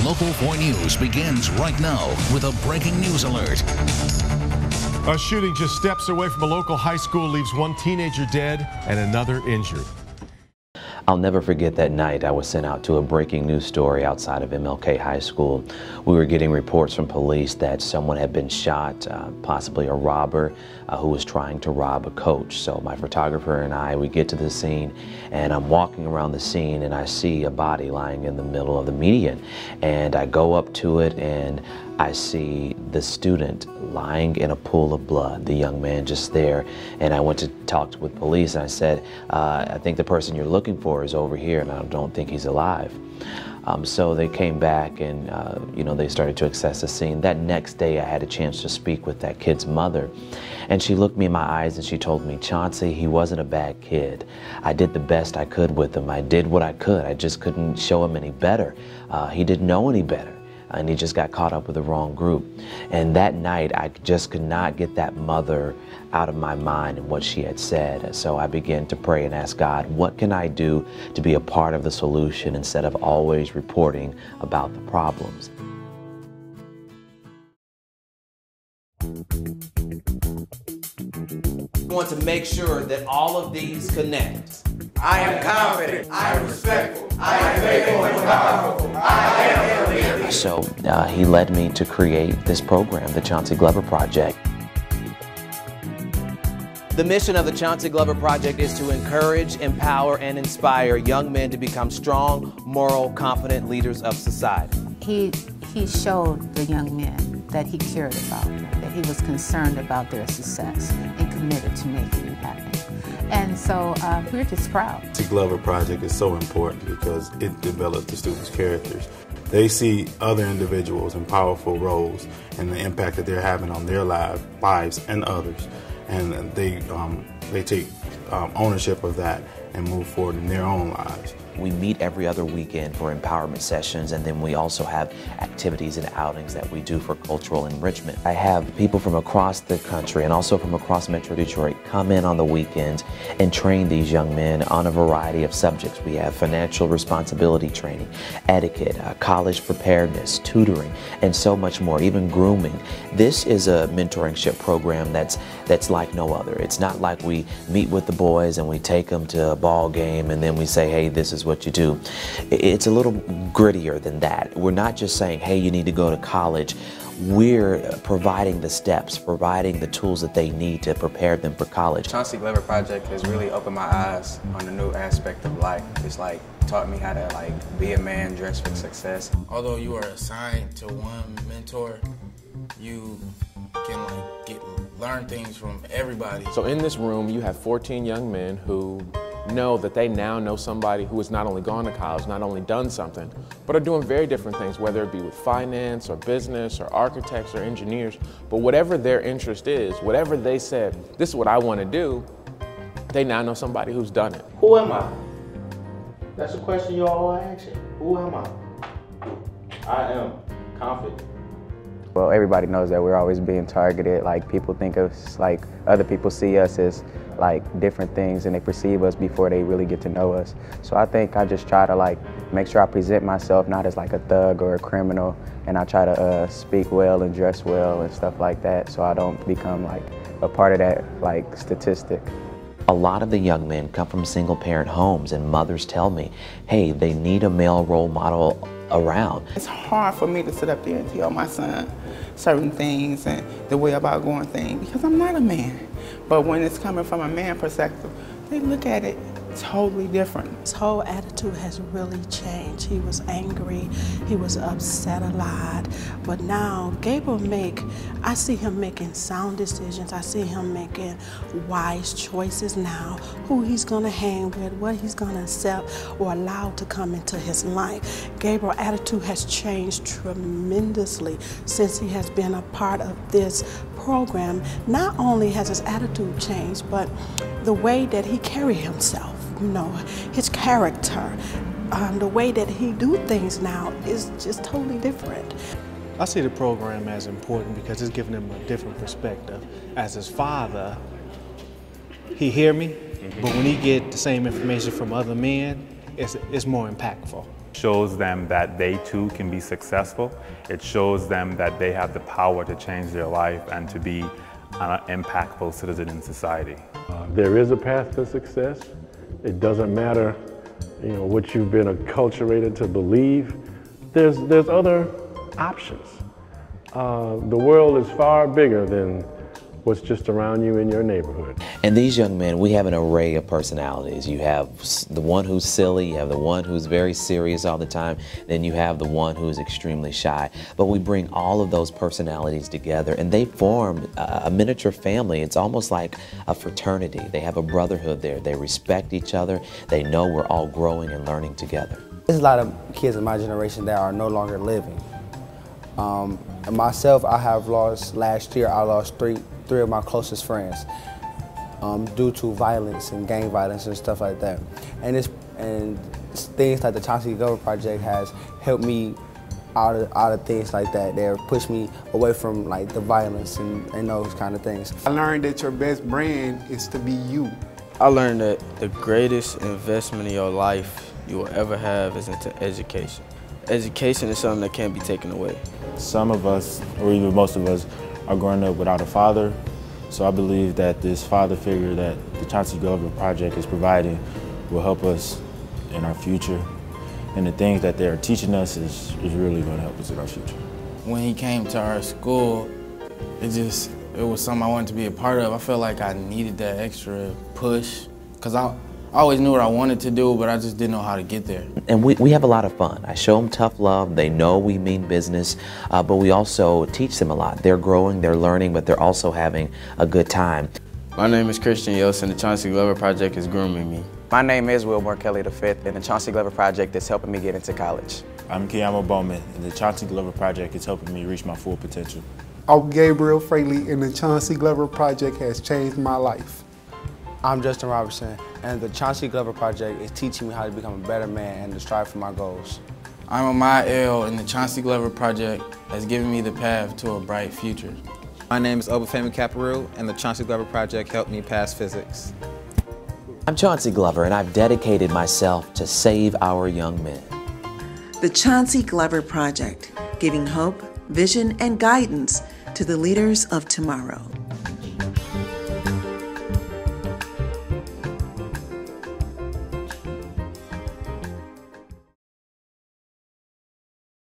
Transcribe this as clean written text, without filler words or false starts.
Local 4 News begins right now with a breaking news alert. A shooting just steps away from a local high school leaves one teenager dead and another injured. I'll never forget that night I was sent out to a breaking news story outside of MLK High School. We were getting reports from police that someone had been shot, possibly a robber who was trying to rob a coach. So my photographer and we get to the scene, and I'm walking around the scene and I see a body lying in the middle of the median. And I go up to it and I see the student lying in a pool of blood, the young man just there. And I went to talk with police and I said, I think the person you're looking for is over here and I don't think he's alive. So they came back and they started to assess the scene. That next day I had a chance to speak with that kid's mother, and she looked me in my eyes and she told me, Chauncey, he wasn't a bad kid. I did the best I could with him. I did what I could. I just couldn't show him any better. He didn't know any better. And he just got caught up with the wrong group. And that night, I just could not get that mother out of my mind and what she had said. So I began to pray and ask God, what can I do to be a part of the solution instead of always reporting about the problems? I want to make sure that all of these connect. I am confident, I am respectful, I am faithful and powerful, I am a leader. So he led me to create this program, the Chauncey Glover Project. The mission of the Chauncey Glover Project is to encourage, empower, and inspire young men to become strong, moral, confident leaders of society. He showed the young men that he cared about them, that he was concerned about their success and committed to making it happen. And so we're just proud. The Chauncey Glover Project is so important because it develops the students' characters. They see other individuals in powerful roles and the impact that they're having on their lives and others. And they take ownership of that and move forward in their own lives. We meet every other weekend for empowerment sessions, and then we also have activities and outings that we do for cultural enrichment. I have people from across the country and also from across Metro Detroit come in on the weekends and train these young men on a variety of subjects. We have financial responsibility training, etiquette, college preparedness, tutoring, and so much more, even grooming. This is a mentoringship program that's like no other. It's not like we meet with the boys and we take them to a ball game and then we say, hey, this is what you do. It's a little grittier than that. We're not just saying, hey, you need to go to college. We're providing the steps, providing the tools that they need to prepare them for college. Chauncey Glover Project has really opened my eyes on a new aspect of life. It's taught me how to be a man dressed for success. Although you are assigned to one mentor, you can learn things from everybody. So in this room, you have 14 young men who know that they now know somebody who has not only gone to college, not only done something, but are doing very different things, whether it be with finance or business or architects or engineers. But whatever their interest is, whatever they said, this is what I want to do, they now know somebody who's done it. Who am I? That's a question you all are asking. Who am I? I am confident. Well, everybody knows that we're always being targeted. People think of us other people see us as different things, and they perceive us before they really get to know us. So I think I just try to make sure I present myself not as a thug or a criminal, and I try to speak well and dress well and stuff like that, so I don't become a part of that statistic. A lot of the young men come from single-parent homes, and mothers tell me, hey, they need a male role model around. It's hard for me to sit up there and tell my son certain things and the way about going things because I'm not a man. But when it's coming from a man perspective, they look at it totally different. His whole attitude has really changed. He was angry, he was upset a lot, but now I see him making sound decisions. I see him making wise choices now, who he's gonna hang with, what he's gonna accept or allow to come into his life. Gabriel's attitude has changed tremendously since he has been a part of this program. Not only has his attitude changed, but the way that he carries himself. His character, the way that he do things now is just totally different. I see the program as important because it's giving him a different perspective. As his father, he hear me, but when he get the same information from other men, it's more impactful. shows them that they too can be successful. It shows them that they have the power to change their life and to be an impactful citizen in society. There is a path to success. It doesn't matter, what you've been acculturated to believe. There's other options. The world is far bigger than what's just around you in your neighborhood. And these young men, we have an array of personalities. You have the one who's silly, you have the one who's very serious all the time, then you have the one who's extremely shy. But we bring all of those personalities together and they form a miniature family. It's almost like a fraternity. They have a brotherhood there. They respect each other. They know we're all growing and learning together. There's a lot of kids in my generation that are no longer living. And myself, I have lost, last year I lost three of my closest friends due to violence and gang violence and stuff like that. And things like the Chauncey Glover Project has helped me out of things like that. They've pushed me away from like the violence and those kind of things. I learned that your best brand is to be you. I learned that the greatest investment in your life you will ever have is into education. Education is something that can't be taken away. Some of us, or even most of us, are growing up without a father. So I believe that this father figure that the Chauncey Glover Project is providing will help us in our future. And the things that they're teaching us is really going to help us in our future. When he came to our school, it was something I wanted to be a part of. I felt like I needed that extra push because I always knew what I wanted to do, but I just didn't know how to get there. And we have a lot of fun. I show them tough love. They know we mean business, but we also teach them a lot. They're growing, they're learning, but they're also having a good time. My name is Christian Yost, and the Chauncey Glover Project is grooming me. My name is Wilboune Kelley V, and the Chauncey Glover Project is helping me get into college. I'm Kenyomo Bowman, and the Chauncey Glover Project is helping me reach my full potential. I'm Gabriel Fraley, and the Chauncey Glover Project has changed my life. I'm Justin Robertson, and the Chauncey Glover Project is teaching me how to become a better man and to strive for my goals. I'm Amaya L, and the Chauncey Glover Project has given me the path to a bright future. My name is Obafemi Caparoo, and the Chauncey Glover Project helped me pass physics. I'm Chauncey Glover, and I've dedicated myself to save our young men. The Chauncey Glover Project, giving hope, vision, and guidance to the leaders of tomorrow.